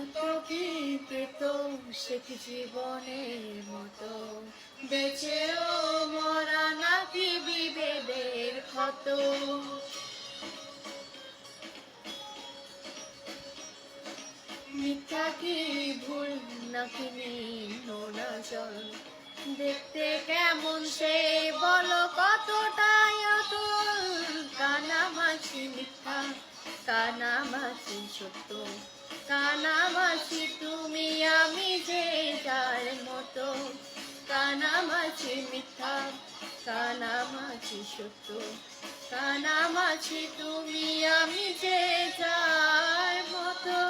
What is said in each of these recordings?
কত কি পেত সে কি জীবনের মতো, বেঁচেও মরা নাকি বিভেদের ক্ষত। মিথ্যা কি ভুল নাকি নোনা জল, দেখতে কেমন সে বলো কতটাই অতল। কানামাছি মিথ্যা, কানামাছি সত্য, কানামাছি তুমি আমি যে যার মতো। কানামাছি মিথ্যা, কানামাছি সত্য, কানামাছি তুমি আমি যে যার মতো।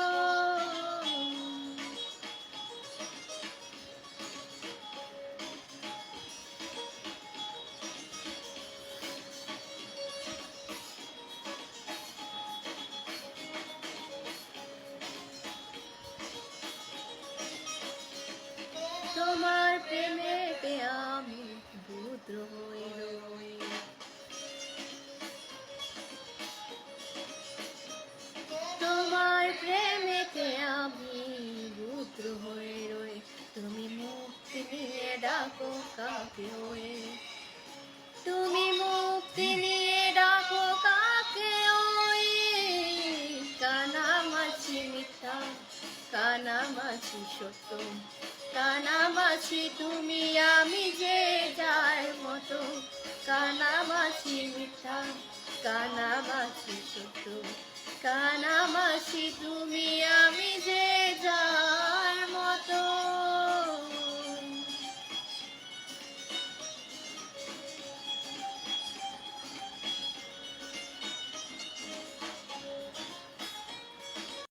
তোমার প্রেমেতে আমি রুদ্র হয়ে রই, তোমার প্রেমেতে আমি রুদ্র হয়ে রই। তুমি মুক্তি নিয়ে ডাকো কাকে ওয়ে, তুমি মুক্তি নিয়ে ডাকো কাকে ওই। কানামাছি মিথ্যা, কানামাছি সত্য, কানামাছি তুমি আমি যে যার মতো। কানামাছি মিথ্যা, কানামাছি সত্য, কানামাছি তুমি আমি যে যার